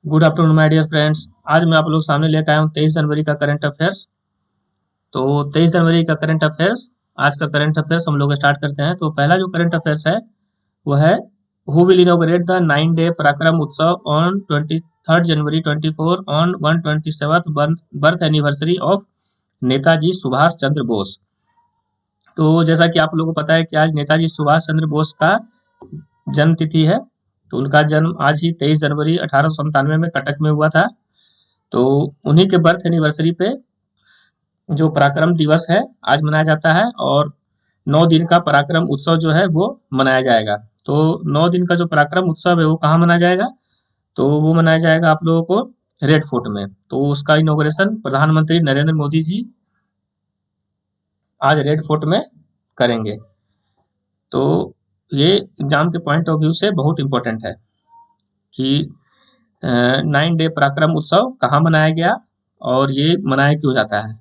Good afternoon my dear friends. आज मैं आप लोग सामने लेकर आया हूँ 23 जनवरी का करंट अफेयर्स। तो 23 जनवरी का करंट अफेयर्स, आज का करंट अफेयर्स हम लोग स्टार्ट करते हैं। तो पहला जो करंट अफेयर्स है वो है, who will inaugurate the 9 day Parakram Utsav on 23 January 24 on 127th birth anniversary of Netaji Subhash Chandra Bose. तो जैसा कि आप लोगों को पता है कि आज नेताजी सुभाष चंद्र बोस का जन्म तिथि है। तो उनका जन्म आज ही 23 जनवरी 1897 में कटक में हुआ था। तो उन्हीं के बर्थ एनिवर्सरी पे जो पराक्रम दिवस है आज मनाया जाता है, और 9 दिन का पराक्रम उत्सव जो है वो मनाया जाएगा। तो 9 दिन का जो पराक्रम उत्सव है वो कहाँ मनाया जाएगा? तो वो मनाया जाएगा आप लोगों को रेड फोर्ट में। तो उसका इनॉग्रेशन प्रधानमंत्री नरेंद्र मोदी जी आज रेड फोर्ट में करेंगे। तो ये एग्जाम के पॉइंट ऑफ व्यू से बहुत इंपॉर्टेंट है कि 9 डे पराक्रम उत्सव कहाँ मनाया गया और ये मनाया क्यों जाता है,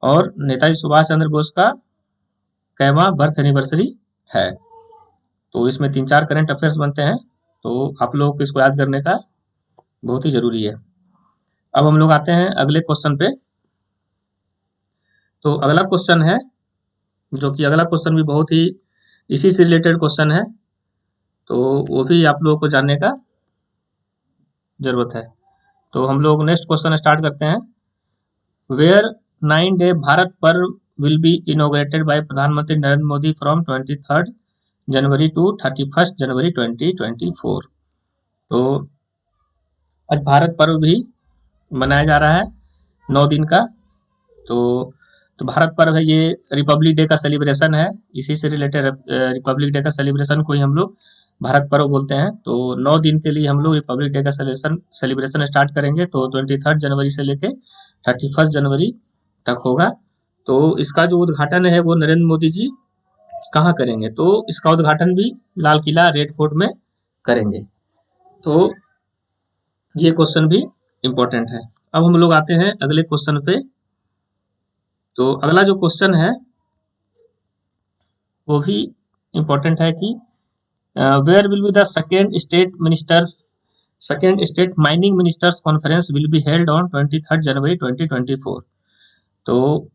और नेताजी सुभाष चंद्र बोस का कैवां बर्थ एनिवर्सरी है। तो इसमें 3-4 करंट अफेयर्स बनते हैं, तो आप लोगों को इसको याद करने का बहुत ही जरूरी है। अब हम लोग आते हैं अगले क्वेश्चन पे। तो अगला क्वेश्चन है, जो कि अगला क्वेश्चन भी बहुत ही इसी से रिलेटेड क्वेश्चन है, तो वो भी आप लोगों को जानने का जरूरत है। तो हम लोग नेक्स्ट क्वेश्चन स्टार्ट करते हैं। वेयर 9 डे भारत पर्व विल बी इनॉग्रेटेड बाय प्रधानमंत्री Narendra Modi from 23 January to 31 January 2024। तो आज भारत पर्व भी मनाया जा रहा है 9 दिन का। तो भारत पर्व है, ये रिपब्लिक डे का सेलिब्रेशन है। इसी से रिलेटेड रिपब्लिक डे का सेलिब्रेशन को ही हम लोग भारत पर्व बोलते हैं। तो 9 दिन के लिए हम लोग रिपब्लिक डे का सेलिब्रेशन स्टार्ट करेंगे। तो 23 जनवरी से लेके 31 जनवरी तक होगा। तो इसका जो उद्घाटन है वो नरेंद्र मोदी जी कहाँ करेंगे? तो इसका उद्घाटन भी लाल किला रेड फोर्ट में करेंगे। तो ये क्वेश्चन भी इम्पोर्टेंट है। अब हम लोग आते हैं अगले क्वेश्चन पे। तो अगला जो क्वेश्चन है वो भी इम्पोर्टेंट है कि where will be the second state mining ministers conference will be held on 23 January 2024। तो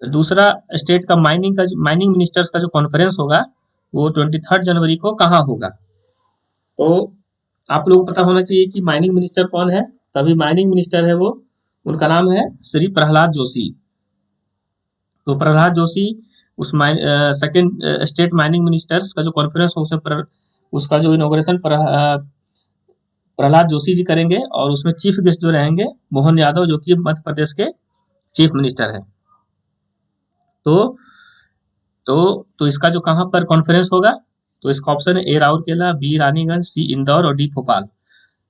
दूसरा स्टेट का माइनिंग मिनिस्टर्स का जो कॉन्फ्रेंस होगा वो 23 जनवरी को कहाँ होगा? तो आप लोगों को पता होना चाहिए कि माइनिंग मिनिस्टर कौन है। तभी माइनिंग मिनिस्टर है वो, उनका नाम है श्री प्रहलाद जोशी। तो प्रहलाद जोशी उस सेकेंड स्टेट माइनिंग मिनिस्टर्स का जो कॉन्फ्रेंस हो उसका जो इनॉग्रेशन प्रहलाद जोशी जी करेंगे, और उसमें चीफ गेस्ट जो रहेंगे मोहन यादव, जो कि मध्य प्रदेश के चीफ मिनिस्टर है। तो इसका जो कहाँ पर कॉन्फ्रेंस होगा? तो इसका ऑप्शन है ए राउरकेला, बी रानीगंज, सी इंदौर और डी भोपाल।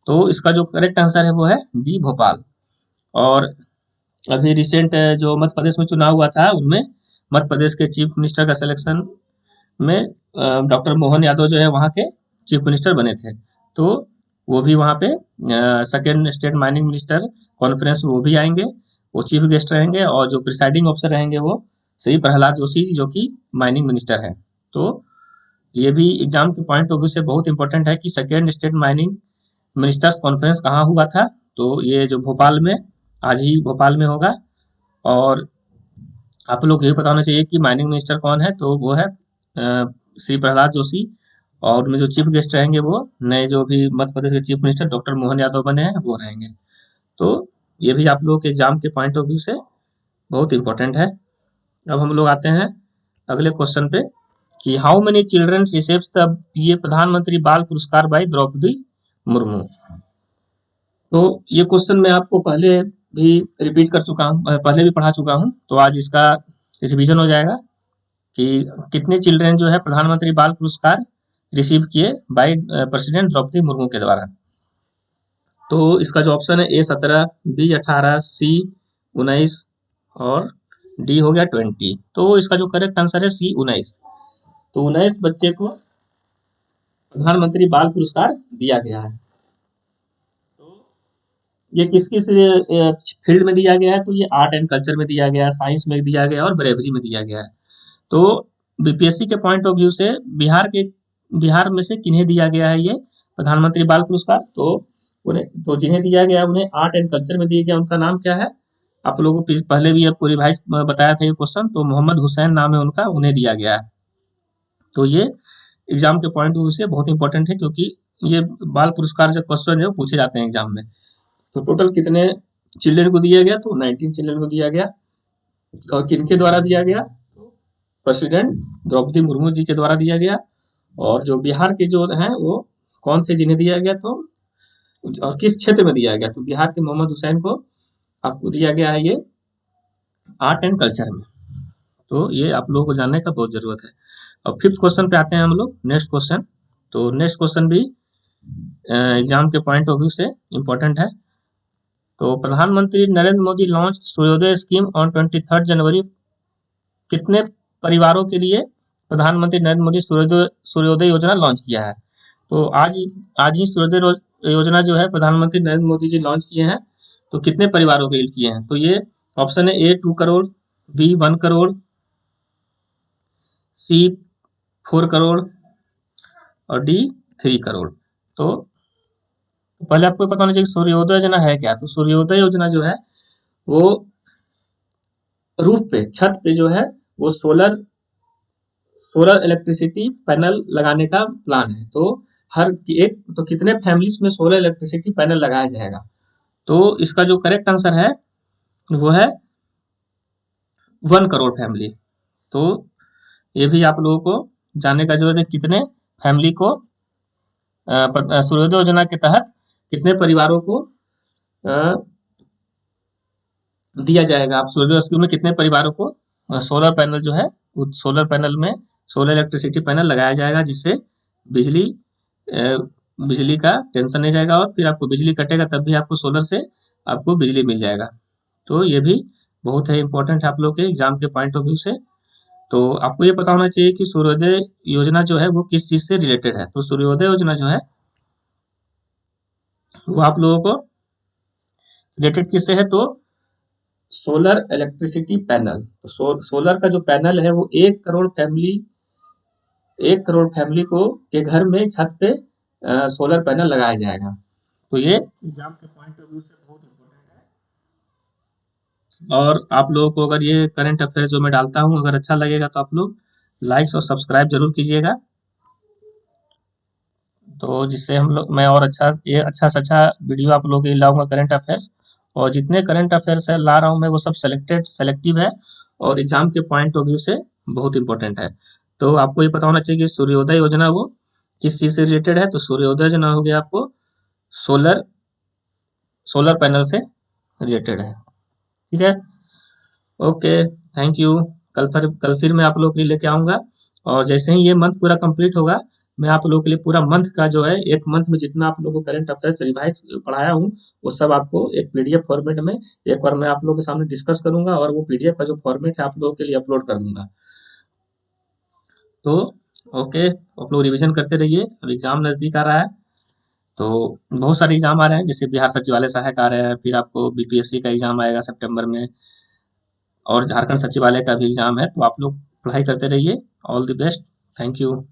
तो इसका जो करेक्ट आंसर है वो है डी भोपाल। और अभी रिसेंट जो मध्य प्रदेश में चुनाव हुआ था उनमें मध्य प्रदेश के चीफ मिनिस्टर का सिलेक्शन में डॉक्टर मोहन यादव जो है वहाँ के चीफ मिनिस्टर बने थे। तो वो भी वहाँ पे second state mining minister conference वो भी आएंगे, वो चीफ गेस्ट रहेंगे, और जो प्रिसाइडिंग ऑफिसर रहेंगे वो श्री प्रहलाद जोशी जो कि माइनिंग मिनिस्टर है। तो ये भी एग्जाम के पॉइंट ऑफ व्यू से बहुत इंपॉर्टेंट है कि second state mining ministers conference कहाँ हुआ था? तो ये जो भोपाल में, आज ही भोपाल में होगा। और आप लोग ये पता होना चाहिए कि माइनिंग मिनिस्टर कौन है। तो वो है श्री प्रहलाद जोशी, और उनमें जो चीफ गेस्ट रहेंगे वो नए जो भी मध्य प्रदेश के chief minister doctor Mohan Yadav बने हैं वो रहेंगे। तो ये भी आप लोगों के एग्जाम के पॉइंट ऑफ व्यू से बहुत इंपॉर्टेंट है। अब हम लोग आते हैं अगले क्वेश्चन पे कि how many children receives the ये प्रधानमंत्री बाल पुरस्कार बाय द्रौपदी मुर्मू। तो ये क्वेश्चन मैं आपको पहले भी रिपीट कर चुका हूँ, पहले भी पढ़ा चुका हूँ। तो आज इसका रिवीजन हो जाएगा कि कितने चिल्ड्रन जो है प्रधानमंत्री बाल पुरस्कार रिसीव किए बाय प्रेसिडेंट द्रौपदी मुर्मू के द्वारा। तो इसका जो ऑप्शन है ए 17, बी 18, सी 19 और डी हो गया 20। तो इसका जो करेक्ट आंसर है सी 19। तो 19 बच्चे को प्रधानमंत्री बाल पुरस्कार दिया गया है। तो ये किस किस फील्ड में दिया गया है? तो ये आर्ट एंड कल्चर में दिया गया है, साइंस में दिया गया है और ब्रेवरी में दिया गया है। तो बीपीएससी के पॉइंट ऑफ व्यू से बिहार में से किन्हें दिया गया है ये? प्रधानमंत्री बाल पुरस्कार, तो जिन्हें दिया गया उन्हें आर्ट एंड कल्चर में दिया गया, उनका नाम क्या है? आप लोगों को पहले भी आपको रिवाइज बताया था ये क्वेश्चन, तो मोहम्मद हुसैन नाम है उनका, उन्हें दिया गया है। तो ये एग्जाम के पॉइंट ऑफ व्यू से बहुत इंपॉर्टेंट है, क्योंकि ये बाल पुरस्कार जो क्वेश्चन है वो पूछे जाते हैं एग्जाम में। तो टोटल कितने चिल्ड्रन को दिया गया? तो 19 चिल्ड्रन को दिया गया। और किनके द्वारा दिया गया? प्रेसिडेंट द्रौपदी मुर्मू जी के द्वारा दिया गया। और जो बिहार के जो हैं वो कौन थे जिन्हें दिया गया? तो और किस क्षेत्र में दिया गया? तो बिहार के मोहम्मद हुसैन को आपको दिया गया है ये आर्ट एंड कल्चर में। तो ये आप लोगों को जानने का बहुत जरूरत है। अब 5th क्वेश्चन पे आते हैं हम लोग, नेक्स्ट क्वेश्चन। तो नेक्स्ट क्वेश्चन भी एग्जाम के पॉइंट ऑफ व्यू से इम्पोर्टेंट है। तो प्रधानमंत्री नरेंद्र मोदी लॉन्च सूर्योदय स्कीम ऑन 23 जनवरी। कितने परिवारों के लिए प्रधानमंत्री नरेंद्र मोदी सूर्योदय योजना लॉन्च किया है? तो आज ही सूर्योदय योजना जो है प्रधानमंत्री नरेंद्र मोदी जी लॉन्च किए हैं। तो कितने परिवारों के लिए किए हैं? तो ये ऑप्शन है ए 2 करोड़, बी 1 करोड़, सी 4 करोड़ और डी 3 करोड़। तो पहले आपको पता होना चाहिए सूर्योदय योजना है क्या। तो सूर्योदय योजना जो है वो रूफ पे, छत पे जो है वो सोलर इलेक्ट्रिसिटी पैनल लगाने का प्लान है। तो तो कितने फैमिलीज में सोलर इलेक्ट्रिसिटी पैनल लगाया जाएगा? तो इसका जो करेक्ट आंसर है वो है 1 करोड़ फैमिली। तो ये भी आप लोगों को जानने का जरूरत है, कितने फैमिली को सूर्योदय योजना के तहत कितने परिवारों को दिया जाएगा। आप सूर्योदय स्कीम में कितने परिवारों को सोलर पैनल जो है सोलर पैनल में सोलर इलेक्ट्रिसिटी पैनल लगाया जाएगा, जिससे बिजली बिजली का टेंशन नहीं रहेगा, और फिर आपको बिजली कटेगा तब भी आपको सोलर से आपको बिजली मिल जाएगा। तो ये भी बहुत है इंपॉर्टेंट है आप लोग के एग्जाम के पॉइंट ऑफ व्यू से। तो आपको ये पता होना चाहिए कि सूर्योदय योजना जो है वो किस चीज से रिलेटेड है। तो सूर्योदय योजना जो है वो आप लोगों को रिलेटेड किससे है? तो सोलर इलेक्ट्रिसिटी पैनल। तो सोलर का जो पैनल है वो 1 करोड़ फैमिली को के घर में छत पे सोलर पैनल लगाया जाएगा। तो ये एग्जाम के पॉइंट ऑफ व्यू से बहुत इम्पोर्टेंट है। और आप लोगों को अगर ये करंट अफेयर जो मैं डालता हूँ अगर अच्छा लगेगा तो आप लोग लाइक्स और सब्सक्राइब जरूर कीजिएगा, तो जिससे मैं और अच्छा से अच्छा वीडियो आप लोगों के लिए लाऊंगा करंट अफेयर्स। और जितने करंट अफेयर्स है ला रहा हूँ मैं वो सब सेलेक्टिव है और एग्जाम के पॉइंट ऑफ व्यू से बहुत इंपॉर्टेंट है। तो आपको ये पता होना चाहिए कि सूर्योदय योजना वो किस चीज से रिलेटेड है। तो सूर्योदय योजना हो गया आपको सोलर पैनल से रिलेटेड है। ठीक है, ओके, थैंक यू। कल फिर मैं आप लोगों के लिए लेके आऊंगा, और जैसे ही ये मंथ पूरा कंप्लीट होगा मैं आप लोगों के लिए पूरा मंथ का जो है, एक मंथ में जितना आप लोगों को करंट अफेयर्स रिवाइज पढ़ाया हूँ वो सब आपको एक पीडीएफ फॉर्मेट में एक बार मैं आप लोगों के सामने डिस्कस करूंगा, और वो पीडीएफ का जो फॉर्मेट है आप लोगों के लिए अपलोड कर दूंगा। तो ओके, आप लोग रिविजन करते रहिए, अब एग्जाम नजदीक आ रहा है। तो बहुत सारे एग्जाम आ रहे हैं, जैसे बिहार सचिवालय सहायक आ रहे हैं, फिर आपको बीपीएससी का एग्जाम आएगा सितंबर में, और झारखंड सचिवालय का भी एग्जाम है। तो आप लोग पढ़ाई करते रहिए। All the best, thank you.